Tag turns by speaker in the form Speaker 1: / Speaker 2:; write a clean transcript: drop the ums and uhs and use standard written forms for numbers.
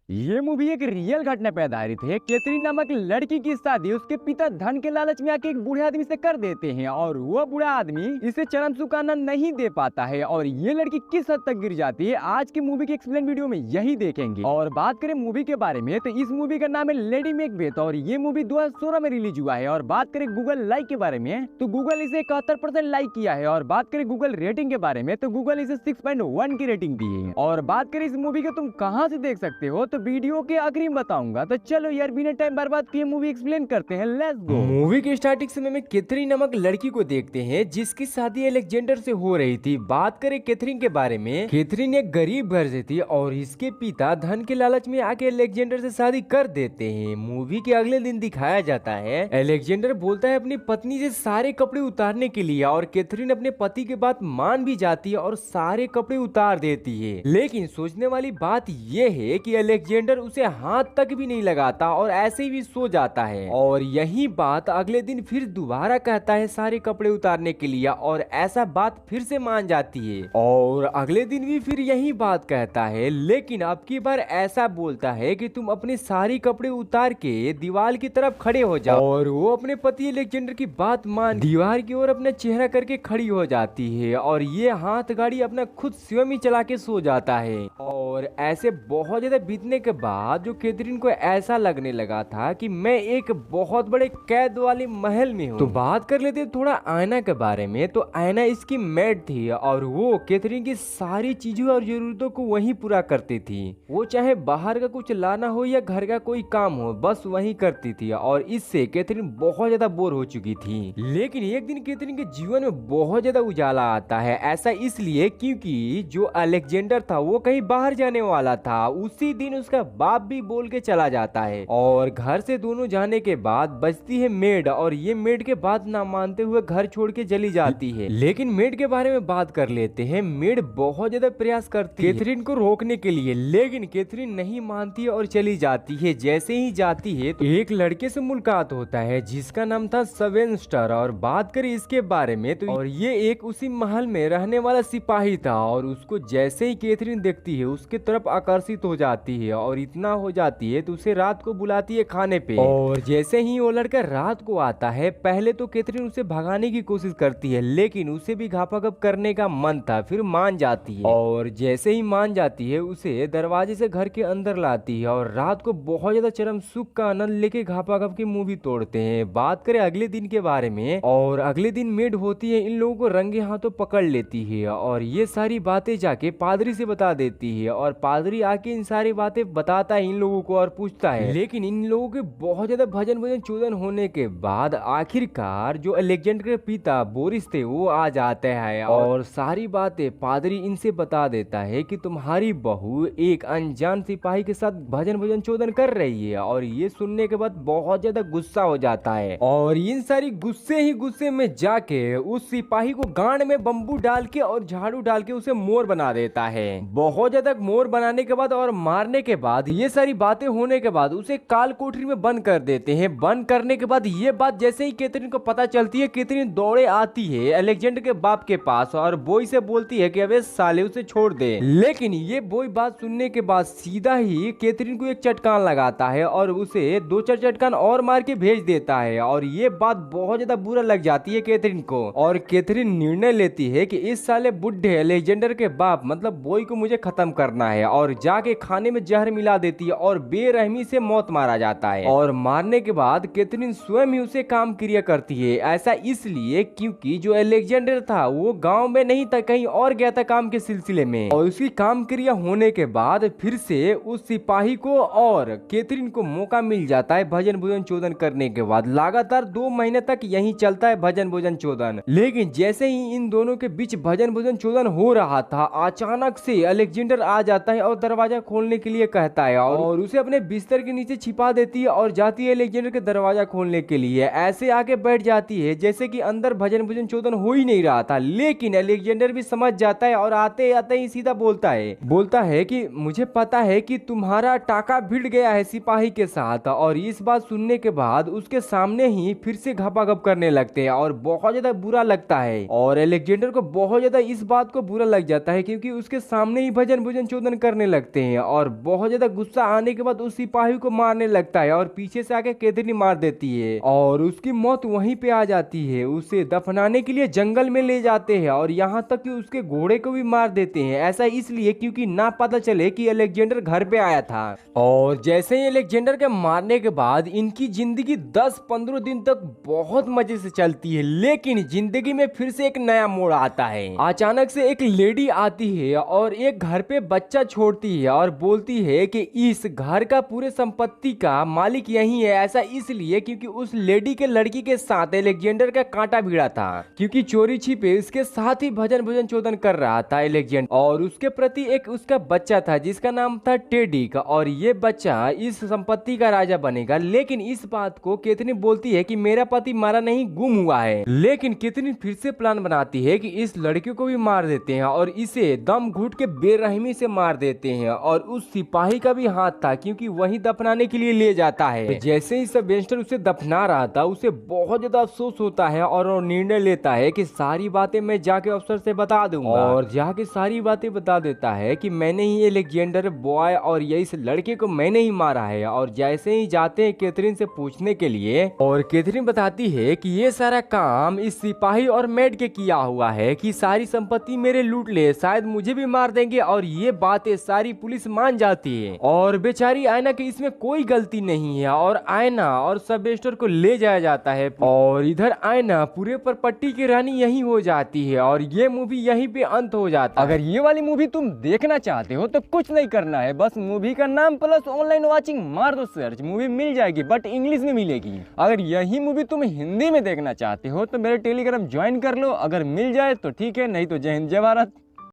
Speaker 1: ये मूवी एक रियल घटना पे आधारित है। कैथरीन नामक लड़की की शादी उसके पिता धन के लालच में आके एक बूढ़े आदमी से कर देते हैं और वह बूढ़ा आदमी इसे चरम सुख का आनंद नहीं दे पाता है और ये लड़की किस हद तक गिर जाती है आज की मूवी के एक्सप्लेन वीडियो में यही देखेंगे। और बात करें मूवी के बारे में तो इस मूवी का नाम है लेडी मैकबेथ और ये मूवी 2016 में रिलीज हुआ है। और बात करें गूगल लाइक के बारे में तो गूगल इसे 71% लाइक किया है। और बात करें गूगल रेटिंग के बारे में तो गूगल इसे 6.1 की रेटिंग दी है। और बात करें इस मूवी को तुम कहां से देख सकते हो तो वीडियो के आखिरी में बताऊंगा। तो चलो यार बिना टाइम बर्बाद किए मूवी एक्सप्लेन करते हैं, लेट्स गो।
Speaker 2: मूवी के स्टार्टिंग समय में कैथरीन नामक लड़की को देखते हैं जिसकी शादी अलेक्जेंडर से हो रही थी। बात करें कैथरीन के बारे में, कैथरीन एक गरीब घर से थी और इसके पिता धन के लालच में आके अलेक्जेंडर से शादी कर देते हैं। मूवी के अगले दिन दिखाया जाता है अलेक्जेंडर बोलता है अपनी पत्नी से सारे कपड़े उतारने के लिए और कैथरीन अपने पति के बात मान भी जाती है और सारे कपड़े उतार देती है। लेकिन सोचने वाली बात यह है कि अलेक्जेंडर उसे हाथ तक भी नहीं लगाता और ऐसे ही सो जाता है। और यही बात अगले दिन फिर दोबारा कहता है सारे कपड़े उतारने के लिए और ऐसा बात फिर से मान जाती है और अगले दिन भी फिर यही बात कहता है। लेकिन अब की बार ऐसा बोलता है कि तुम अपने सारे कपड़े उतार के दीवार की तरफ खड़े हो जाओ और वो अपने पति अलेक्जेंडर की बात मान दीवार की ओर अपना चेहरा करके खड़ी हो जाती है और ये हाथ गाड़ी अपना खुद स्वयं ही चला के सो जाता है। और ऐसे बहुत ज्यादा बीतने के बाद जो कैथरीन को ऐसा लगने लगा था कि मैं एक बहुत बड़े कैद वाले महल में हूँ। तो बात कर लेते थोड़ा आयना के बारे में। तो आयना इसकी मेड थी और वो कैथरीन की सारी चीजों और जरूरतों को वही पूरा करती थी। वो चाहे बाहर का कुछ लाना हो या घर का कोई काम हो बस वही करती थी और इससे कैथरीन बहुत ज्यादा बोर हो चुकी थी। लेकिन एक दिन कैथरीन के जीवन में बहुत ज्यादा उजाला आता है। ऐसा इसलिए क्योंकि जो अलेक्जेंडर था वो कहीं बाहर जाने वाला था। उसी दिन उसका बाप भी बोल के चला जाता है और घर से दोनों जाने के बाद बचती है मेड और ये मेड के बात ना मानते हुए घर छोड़ के चली जाती है। लेकिन मेड के बारे में बात कर लेते हैं। मेड बहुत ज्यादा प्रयास करती है कैथरीन को रोकने के लिए लेकिन कैथरीन नहीं मानती है और चली जाती है। जैसे ही जाती है तो एक लड़के से मुलाकात होता है जिसका नाम था सवेंस्टर। और बात करें इसके बारे में तो और ये एक उसी महल में रहने वाला सिपाही था और उसको जैसे ही कैथरीन देखती है उसके तरफ आकर्षित हो जाती है और इतना हो जाती है तो उसे रात को बुलाती है खाने पे। और जैसे ही वो लड़का रात को आता है पहले तो कैथरीन उसे भगाने की कोशिश करती है लेकिन उसे भी घापाघप करने का मन था, फिर मान जाती है और जैसे ही मान जाती है उसे दरवाजे से घर के अंदर लाती है और रात को बहुत ज्यादा चरम सुख का आनंद लेके घापाघप की मूवी तोड़ते हैं। बात करें अगले दिन के बारे में और अगले दिन मेड होती है इन लोगों को रंगे हाथों पकड़ लेती है और ये सारी बातें जाके पादरी से बता देती है और पादरी आके इन सारी बातें बताता है इन लोगों को और पूछता है। लेकिन इन लोगों के बहुत ज्यादा भजन चोदन होने के बाद आखिरकार जो अलेक्जेंडर के पिता बोरिस थे वो आ जाते हैं और सारी बातें पादरी इनसे बता देता है कि तुम्हारी बहू एक अनजान सिपाही के साथ भजन चोदन कर रही है। और ये सुनने के बाद बहुत ज्यादा गुस्सा हो जाता है और इन सारी गुस्से में जाके उस सिपाही को गांड में बम्बू डाल के और झाड़ू डाल के उसे मोर बना देता है। बहुत ज्यादा मोर बनाने के बाद और मारने के बाद ये सारी बातें होने के बाद उसे काल कोठरी में बंद कर देते हैं। बंद करने के बाद ये बात जैसे ही कैथरीन को पता चलती है कैथरीन दौड़े आती है अलेक्जेंडर के बाप के पास और बॉय से बोलती है कि अबे साले उसे छोड़ दे। लेकिन ये बॉय बात सुनने के बाद सीधा ही कैथरीन को एक चटकान लगाता है और उसे 2-4 चटकान और मार के भेज देता है और ये बात बहुत ज्यादा बुरा लग जाती है कैथरीन को और कैथरीन निर्णय लेती है कि इस साले बुढ़े अलेक्जेंडर के बाप मतलब बॉय को मुझे खत्म करना है और जाके खाने में जहर मिला देती है और बेरहमी से मौत मारा जाता है। और मारने के बाद कैथरीन स्वयं ही उसे काम क्रिया करती है। ऐसा इसलिए क्योंकि जो अलेक्जेंडर था वो गांव में नहीं था, कहीं और गया था काम के सिलसिले में और उसकी काम क्रिया होने के बाद फिर से उस सिपाही को और कैथरीन को मौका मिल जाता है भजन चोदन करने के बाद। लगातार 2 महीने तक यही चलता है भजन चोदन। लेकिन जैसे ही इन दोनों के बीच भजन चोदन हो रहा था अचानक से अलेक्जेंडर आ जाता है और दरवाजा खोलने के लिए कहता है और उसे अपने बिस्तर के नीचे छिपा देती है और जाती है अलेक्जेंडर के दरवाजा खोलने के लिए। ऐसे आके बैठ जाती है जैसे कि अंदर भजन चोदन हो ही नहीं रहा था। लेकिन अलेक्जेंडर भी समझ जाता है और आते आते ही सीधा बोलता है कि मुझे पता है कि तुम्हारा टाका भिड़ गया है सिपाही के साथ। और इस बात सुनने के बाद उसके सामने ही फिर से घपाघप करने लगते हैं और बहुत ज्यादा बुरा लगता है और अलेक्जेंडर को बहुत ज्यादा इस बात को बुरा लग जाता है क्योंकि उसके सामने ही भजन चोदन करने लगते हैं और बहुत ज्यादा गुस्सा आने के बाद उस सिपाही को मारने लगता है और पीछे से आके कैथरीन मार देती है और उसकी मौत वहीं पे आ जाती है। उसे दफनाने के लिए जंगल में ले जाते हैं और यहाँ तक कि उसके घोड़े को भी मार देते हैं। ऐसा इसलिए क्योंकि ना पता चले कि अलेक्जेंडर घर पे आया था। और जैसे ही अलेक्जेंडर के मारने के बाद इनकी जिंदगी 10-15 दिन तक बहुत मजे से चलती है, लेकिन जिंदगी में फिर से एक नया मोड़ आता है। अचानक से एक लेडी आती है और एक घर पे बच्चा छोड़ती है और बोलती है कि इस घर का पूरे संपत्ति का मालिक यही है। ऐसा इसलिए क्योंकि उस लेडी के लड़की के साथ अलेक्जेंडर का कांटा भिड़ा था, क्योंकि चोरी छिपे उसके साथ ही भजन चोदन कर रहा था अलेक्जेंडर, और उसके प्रति एक उसका बच्चा था जिसका नाम था टेडी का, और ये बच्चा इस संपत्ति का राजा बनेगा। लेकिन इस बात को कैथरीन बोलती है कि मेरा पति मारा नहीं, गुम हुआ है। लेकिन कैथरीन फिर से प्लान बनाती है कि इस लड़के को भी मार देते हैं और इसे दम घुट के बेरहमी से मार देते हैं। और उस सिपाही का भी हाथ था क्योंकि वही दफनाने के लिए ले जाता है। तो जैसे ही सबेस्टर उसे दफना रहा था उसे बहुत ज्यादा अफसोस होता है और वो निर्णय लेता है कि सारी बातें मैं जाके अफसर से बता दूंगा, और जाके सारी बातें बता देता है कि मैंने ही अलेक्जेंडर बॉय और ये इस लड़के को मैंने ही मारा है। और जैसे ही जाते हैं कैथरीन से पूछने के लिए, और कैथरीन बताती है कि ये सारा काम इस सिपाही और मेड के किया हुआ है कि सारी संपत्ति मेरे लूट ले, शायद मुझे भी मार देंगे। और ये बातें सारी पुलिस मान जाती है और बेचारी आयना की इसमें कोई गलती नहीं है, और आयना और सबेस्टर को ले जाया जाता है। और इधर आयना पूरे पर पट्टी की रानी यही हो जाती है और ये मूवी यहीं पे अंत हो जाता है।
Speaker 1: अगर ये वाली मूवी तुम देखना चाहते हो तो कुछ नहीं करना है, बस मूवी का नाम प्लस ऑनलाइन वाचिंग मार दो सर्च, मूवी मिल जाएगी बट इंग्लिश में मिलेगी। अगर यही मूवी तुम हिंदी में देखना चाहते हो तो मेरे टेलीग्राम ज्वाइन कर लो, अगर मिल जाए तो ठीक है, नहीं तो जय हिंद जय भारत।